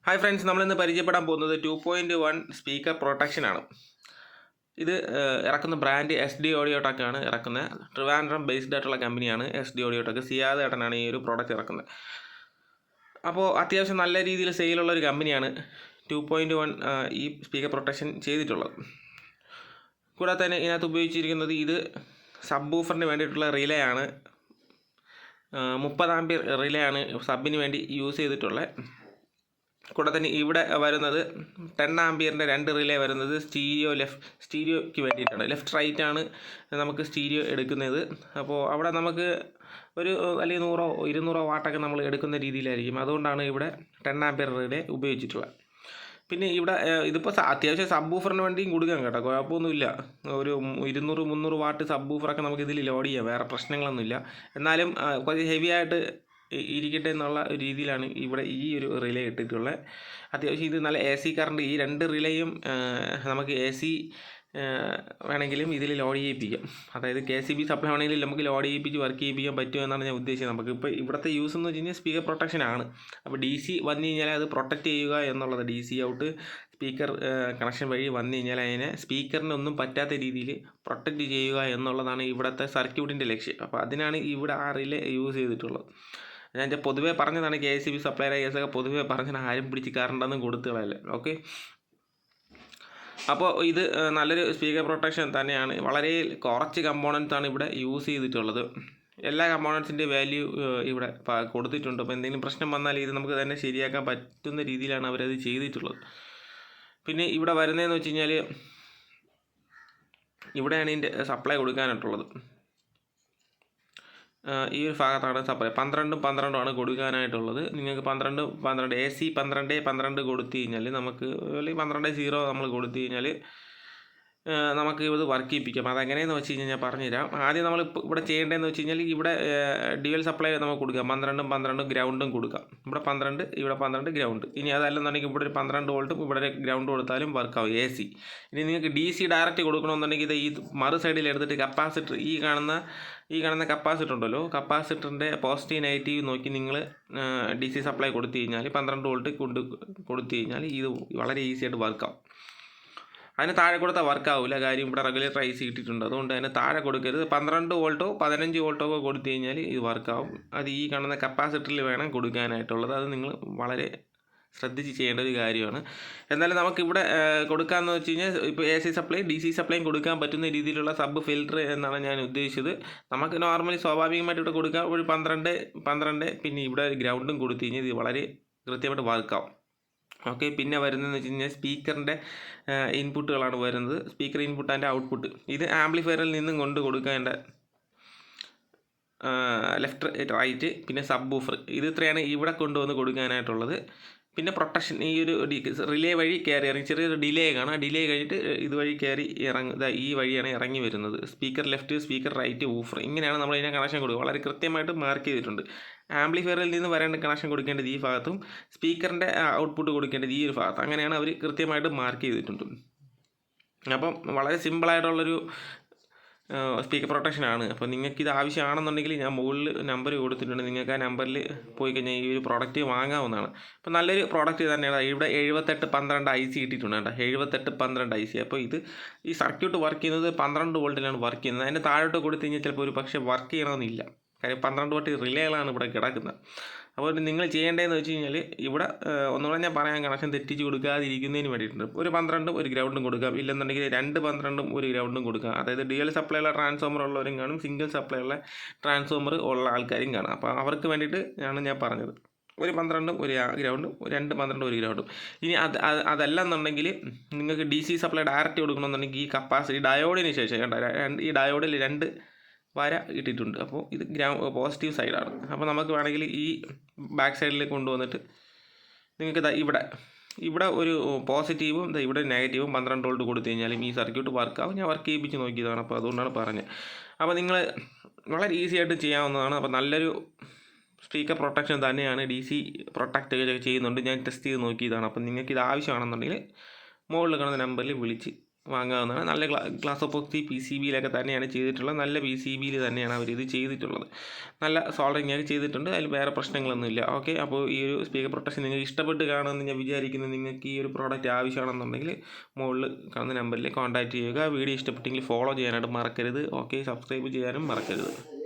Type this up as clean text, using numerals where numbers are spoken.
Hi friends, നമ്മളിന്ന് പരിചയപ്പെടാൻ പോകുന്നത് 2.1 സ്പീക്കർ പ്രൊട്ടക്ഷൻ ആണ്. ഇത് ഇറക്കുന്ന ബ്രാൻഡ് SD Audio-Tech ആണ് ഇറക്കുന്നത്. ട്രിവാൻഡ്രം ബേസ്ഡ് ആയിട്ടുള്ള കമ്പനിയാണ് SD Audio-Tech. സിയാദ് ഏട്ടനാണ് ഈ ഒരു പ്രോഡക്റ്റ് ഇറക്കുന്നത്. അപ്പോൾ അത്യാവശ്യം നല്ല രീതിയിൽ സെയിലുള്ള ഒരു കമ്പനിയാണ് 2.1 ഈ സ്പീക്കർ പ്രൊട്ടക്ഷൻ ചെയ്തിട്ടുള്ളത്. കൂടാതെ തന്നെ ഇതിനകത്ത് ഉപയോഗിച്ചിരിക്കുന്നത് ഇത് സബ് വൂഫറിന് വേണ്ടിയിട്ടുള്ള റിലേ ആണ്. 30 ആംപിയർ റിലേ ആണ് സബിന് വേണ്ടി യൂസ് ചെയ്തിട്ടുള്ളത്. കൂടെ തന്നെ ഇവിടെ വരുന്നത് 10 ആംപിയറിൻ്റെ 2 റിലേ വരുന്നത് സ്റ്റീരിയോയ്ക്ക് വേണ്ടിയിട്ടാണ്. ലെഫ്റ്റ് റൈറ്റ് ആണ് നമുക്ക് സ്റ്റീരിയോ എടുക്കുന്നത്. അപ്പോൾ അവിടെ നമുക്ക് ഒരു അല്ലെങ്കിൽ 100 200 വാട്ടൊക്കെ നമ്മൾ എടുക്കുന്ന രീതിയിലായിരിക്കും. അതുകൊണ്ടാണ് ഇവിടെ 10 ആംപിയർ റിലേ ഉപയോഗിച്ചിട്ടുള്ളത്. പിന്നെ ഇവിടെ ഇതിപ്പോൾ അത്യാവശ്യം സബ് വൂഫറിന് വേണ്ടിയും കൊടുക്കാം കേട്ടോ, കുഴപ്പമൊന്നുമില്ല. ഒരു 200-300 വാട്ട് സബ് വൂഫറൊക്കെ നമുക്ക് ഇതിൽ ലോഡ് ചെയ്യാം, വേറെ പ്രശ്നങ്ങളൊന്നുമില്ല. എന്നാലും കുറച്ച് ഹെവി ആയിട്ട് ഇരിക്കട്ടെ എന്നുള്ള ഒരു രീതിയിലാണ് ഇവിടെ ഈ ഒരു റിലേ ഇട്ടിട്ടുള്ളത്. അത്യാവശ്യം ഇത് നല്ല AC കറണ്ട്, ഈ 2 റിലേയും നമുക്ക് AC വേണമെങ്കിലും ഇതിൽ ലോഡ് ചെയ്യിപ്പിക്കാം. അതായത് KCB സപ്ലൈ ആണെങ്കിലും നമുക്ക് ലോഡ് ചെയ്യിപ്പിച്ച് വർക്ക് ചെയ്യിപ്പിക്കാൻ പറ്റുമെന്നാണ് ഞാൻ ഉദ്ദേശിച്ചത്. നമുക്ക് ഇപ്പോൾ ഇവിടുത്തെ യൂസ് എന്ന് വെച്ച് കഴിഞ്ഞാൽ സ്പീക്കർ പ്രൊട്ടക്ഷൻ ആണ്. അപ്പോൾ DC വന്നു കഴിഞ്ഞാൽ അത് പ്രൊട്ടക്റ്റ് ചെയ്യുക എന്നുള്ളത്, DC ഔട്ട് സ്പീക്കർ കണക്ഷൻ വഴി വന്നു കഴിഞ്ഞാൽ അതിനെ സ്പീക്കറിനൊന്നും പറ്റാത്ത രീതിയിൽ പ്രൊട്ടക്റ്റ് ചെയ്യുക എന്നുള്ളതാണ് ഇവിടുത്തെ സർക്യൂട്ടിൻ്റെ ലക്ഷ്യം. അപ്പോൾ അതിനാണ് ഇവിടെ ആ റിലേ യൂസ് ചെയ്തിട്ടുള്ളത്. ഞാൻ പൊതുവേ പറഞ്ഞതാണ്, KCB സപ്ലൈയുടെ കേസൊക്കെ പൊതുവേ പറഞ്ഞാൽ ആരും പിടിച്ച് കറണ്ടൊന്നും കൊടുത്തുകളല്ലേ. ഓക്കെ, അപ്പോൾ ഇത് നല്ലൊരു സ്പീക്കർ പ്രൊട്ടക്ഷൻ തന്നെയാണ്. വളരെ കുറച്ച് കമ്പോണൻസാണ് ഇവിടെ യൂസ് ചെയ്തിട്ടുള്ളത്. എല്ലാ കമ്പോണൻസിൻ്റെ വാല്യൂ ഇവിടെ കൊടുത്തിട്ടുണ്ട്. അപ്പോൾ എന്തെങ്കിലും പ്രശ്നം വന്നാൽ ഇത് നമുക്ക് തന്നെ ശരിയാക്കാൻ പറ്റുന്ന രീതിയിലാണ് അവരത് ചെയ്തിട്ടുള്ളത്. പിന്നെ ഇവിടെ വരുന്നതെന്ന് വെച്ച് കഴിഞ്ഞാൽ ഇവിടെയാണ് ഇതിൻ്റെ സപ്ലൈ കൊടുക്കാനായിട്ടുള്ളത്. ഈ ഒരു ഭാഗത്താണ് സപ്ലൈ 12 ആണ് കൊടുക്കാനായിട്ടുള്ളത്. നിങ്ങൾക്ക് 12 AC 12 കൊടുത്തു കഴിഞ്ഞാൽ നമുക്ക്, അല്ലെങ്കിൽ 12.0 നമ്മൾ കൊടുത്തു കഴിഞ്ഞാൽ നമുക്ക് ഇത് വർക്ക് ചെയ്യിപ്പിക്കാം. അതെങ്ങനെയെന്ന് വെച്ച് കഴിഞ്ഞാൽ ഞാൻ പറഞ്ഞുതരാം. ആദ്യം നമ്മൾ ഇവിടെ ചെയ്യേണ്ടതെന്ന് വെച്ച് കഴിഞ്ഞാൽ ഇവിടെ ഡ്യുവൽ സപ്ലൈ നമുക്ക് കൊടുക്കാം. 12 ഗ്രൗണ്ടും കൊടുക്കാം. ഇവിടെ 12, ഇവിടെ 12 ഗ്രൗണ്ട്. ഇനി അതല്ലെന്നുണ്ടെങ്കിൽ ഇവിടെ ഒരു 12 വോൾട്ടും ഇവിടെ ഗ്രൗണ്ട് കൊടുത്താലും വർക്കാവും AC. ഇനി നിങ്ങൾക്ക് DC ഡയറക്റ്റ് കൊടുക്കണമെന്നുണ്ടെങ്കിൽ ഇത് ഈ മറു സൈഡിൽ എടുത്തിട്ട് കപ്പാസിറ്റർ, ഈ കാണുന്ന കപ്പാസിറ്റർ ഉണ്ടല്ലോ, കപ്പാസിറ്ററിൻ്റെ പോസിറ്റീവ് നെഗറ്റീവ് നോക്കി നിങ്ങൾ DC സപ്ലൈ കൊടുത്തു കഴിഞ്ഞാൽ 12 വോൾട്ട് കൊടുത്തു കഴിഞ്ഞാൽ ഇത് വളരെ ഈസി ആയിട്ട് വർക്കാവും. അതിന് താഴെ കൊടുത്താൽ വർക്കാവില്ല. കാര്യം ഇവിടെ റെഗുലേറ്റർ IC കിട്ടിയിട്ടുണ്ട്. അതുകൊണ്ട് അതിന് താഴെ കൊടുക്കരുത്. 12 വോൾട്ടോ 15 വോൾട്ടോ ഒക്കെ കൊടുത്തു കഴിഞ്ഞാൽ ഇത് വർക്കാവും. അത് ഈ കാണുന്ന കപ്പാസിറ്ററിൽ വേണം കൊടുക്കാനായിട്ടുള്ളത്. അത് നിങ്ങൾ വളരെ ശ്രദ്ധിച്ച് ചെയ്യേണ്ട ഒരു കാര്യമാണ്. എന്നാലും നമുക്കിവിടെ കൊടുക്കാമെന്ന് വെച്ച് കഴിഞ്ഞാൽ ഇപ്പോൾ AC സപ്ലൈ DC സപ്ലൈയും കൊടുക്കാൻ പറ്റുന്ന രീതിയിലുള്ള സബ് ഫിൽറ്റർ എന്നാണ് ഞാൻ ഉദ്ദേശിച്ചത്. നമുക്ക് നോർമലി സ്വാഭാവികമായിട്ട് ഇവിടെ കൊടുക്കാം ഒരു 12 പിന്നെ ഇവിടെ ഗ്രൗണ്ടും കൊടുത്തു കഴിഞ്ഞാൽ ഇത് വളരെ കൃത്യമായിട്ട് വർക്കാവും. ഓക്കെ, പിന്നെ വരുന്നതെന്ന് വെച്ച് കഴിഞ്ഞാൽ സ്പീക്കറിൻ്റെ ഇൻപുട്ടുകളാണ് വരുന്നത്. സ്പീക്കർ ഇൻപുട്ട് ആൻഡ് ഔട്ട്പുട്ട് ഇത് ആംപ്ലിഫയറിൽ നിന്നും കൊണ്ട് കൊടുക്കേണ്ട ലെഫ്റ്റ് റൈറ്റ് പിന്നെ സബ് വൂഫർ, ഇത് ഇത്രയാണ് ഇവിടെ കൊണ്ടുവന്ന് കൊടുക്കാനായിട്ടുള്ളത്. പിന്നെ പ്രൊട്ടക്ഷൻ, ഈ ഒരു റിലേ വഴി കയറി ഇറങ്ങി, ചെറിയൊരു ഡിലേ കാണാം. ഡിലേ കഴിഞ്ഞിട്ട് ഇതുവഴി കയറി ഈ വഴിയാണ് ഇറങ്ങി വരുന്നത്. Speaker left, speaker right, woofer, ഇങ്ങനെയാണ് നമ്മൾ ഇതിനെ കണക്ഷൻ കൊടുക്കുക. വളരെ കൃത്യമായിട്ട് മാർക്ക് ചെയ്തിട്ടുണ്ട്. ആംപ്ലിഫയറിൽ നിന്ന് വരേണ്ട കണക്ഷൻ കൊടുക്കേണ്ടത് ഈ ഭാഗത്തും സ്പീക്കറിൻ്റെ ഔട്ട്പുട്ട് കൊടുക്കേണ്ടത് ഈ ഒരു ഭാഗത്ത്. അങ്ങനെയാണ് അവർ കൃത്യമായിട്ട് മാർക്ക് ചെയ്തിട്ടുണ്ട്. അപ്പം വളരെ സിമ്പിളായിട്ടുള്ളൊരു സ്പീക്കർ പ്രൊട്ടക്ഷനാണ്. അപ്പോൾ നിങ്ങൾക്ക് ഇത് ആവശ്യമാണെന്നുണ്ടെങ്കിൽ ഞാൻ മുകളിൽ നമ്പർ കൊടുത്തിട്ടുണ്ട്. നിങ്ങൾക്ക് ആ നമ്പറിൽ പോയി കഴിഞ്ഞാൽ ഈ ഒരു പ്രോഡക്റ്റ് വാങ്ങാവുന്നതാണ്. അപ്പോൾ നല്ലൊരു പ്രോഡക്റ്റ് തന്നെയാണ്. ഇവിടെ 7812 IC കിട്ടിയിട്ടുണ്ട് കേട്ടോ, 7812 IC. അപ്പോൾ ഇത് ഈ സർക്യൂട്ട് വർക്ക് ചെയ്യുന്നത് 12 വോൾട്ടിലാണ് വർക്ക് ചെയ്യുന്നത്. അതിൻ്റെ താഴോട്ട് കൊടുത്തു കഴിഞ്ഞാൽ ചിലപ്പോൾ ഒരു പക്ഷേ വർക്ക് ചെയ്യണമെന്നില്ല. കാര്യം 12 വോൾട്ട് റിലേകളാണ് ഇവിടെ കിടക്കുന്നത്. അപ്പോൾ നിങ്ങൾ ചെയ്യേണ്ടതെന്ന് വെച്ച് കഴിഞ്ഞാൽ ഇവിടെ ഒന്നുകൂടെ ഞാൻ പറയാൻ, കണക്ഷൻ തെറ്റിച്ച് കൊടുക്കാതിരിക്കുന്നതിന് വേണ്ടിയിട്ടുണ്ട്. ഒരു 12 ഒരു ഗ്രൗണ്ടും കൊടുക്കാം, ഇല്ലെന്നുണ്ടെങ്കിൽ 2 12 ഒരു ഗ്രൗണ്ടും കൊടുക്കാം. അതായത് ഡ്യുവൽ സപ്ലൈ ഉള്ള ട്രാൻസ്ഫോമർ ഉള്ളവരും കാണും, സിംഗിൾ സപ്ലൈ ഉള്ള ട്രാൻസ്ഫോമർ ഉള്ള ആൾക്കാരും കാണാം. അപ്പോൾ അവർക്ക് വേണ്ടിയിട്ട് ഞാൻ പറഞ്ഞത് ഒരു 12 ഒരു ഗ്രൗണ്ടും 2 12 ഒരു ഗ്രൗണ്ടും. ഇനി അതല്ല എന്നുണ്ടെങ്കിൽ നിങ്ങൾക്ക് DC സപ്ലൈ ഡയറക്റ്റ് കൊടുക്കണമെന്നുണ്ടെങ്കിൽ ഈ കപ്പാസിറ്റി ഡയോഡിന് ശേഷം കണ്ട, ഈ ഡയോഡിൽ 2 വര ഇട്ടിട്ടുണ്ട്. അപ്പോൾ ഇത് പോസിറ്റീവ് സൈഡാണ്. അപ്പോൾ നമുക്ക് വേണമെങ്കിൽ ഈ ബാക്ക് സൈഡിൽ കൊണ്ടുവന്നിട്ട് നിങ്ങൾക്ക് ഇവിടെ ഒരു പോസിറ്റീവും ഇവിടെ നെഗറ്റീവും 12 വോൾട്ട് കൊടുത്തു കഴിഞ്ഞാലും ഈ സർക്യൂട്ട് വർക്കാവും. ഞാൻ വർക്ക് ചെയ്യിപ്പിച്ച് നോക്കിയതാണ്, അപ്പോൾ അതുകൊണ്ടാണ് പറഞ്ഞത്. അപ്പോൾ നിങ്ങൾ വളരെ ഈസി ആയിട്ട് ചെയ്യാവുന്നതാണ്. അപ്പോൾ നല്ലൊരു സ്പീക്കർ പ്രൊട്ടക്ഷൻ തന്നെയാണ്. DC പ്രൊട്ടക്റ്റ് ചെയ്യുന്നുണ്ട്, ഞാൻ ടെസ്റ്റ് ചെയ്ത് നോക്കിയതാണ്. അപ്പോൾ നിങ്ങൾക്ക് ഇത് ആവശ്യമാണെന്നുണ്ടെങ്കിൽ മുകളിൽ കാണുന്ന നമ്പറിൽ വിളിച്ച് വാങ്ങാവുന്നതാണ്. നല്ല ഗ്ലാസ് എപ്പോക്സി PCBയിലൊക്കെ തന്നെയാണ് ചെയ്തിട്ടുള്ളത്. നല്ല PCBയിൽ തന്നെയാണ് അവരിത് ചെയ്തിട്ടുള്ളത്. നല്ല സോൾഡറിങ് ഒക്കെ ചെയ്തിട്ടുണ്ട്. അതിൽ വേറെ പ്രശ്നങ്ങളൊന്നുമില്ല. ഓക്കെ, അപ്പോൾ ഈ ഒരു സ്പീക്കർ പ്രൊട്ടക്ഷൻ നിങ്ങൾക്ക് ഇഷ്ടപ്പെട്ട് കാണുമെന്ന് ഞാൻ വിചാരിക്കുന്നു. നിങ്ങൾക്ക് ഈ ഒരു പ്രോഡക്റ്റ് ആവശ്യമാണെന്നുണ്ടെങ്കിൽ മുകളിൽ കാണുന്ന നമ്പറിൽ കോൺടാക്റ്റ് ചെയ്യുക. വീഡിയോ ഇഷ്ടപ്പെട്ടെങ്കിൽ ഫോളോ ചെയ്യാനായിട്ട് മറക്കരുത്. ഓക്കെ, സബ്സ്ക്രൈബ് ചെയ്യാനും മറക്കരുത്.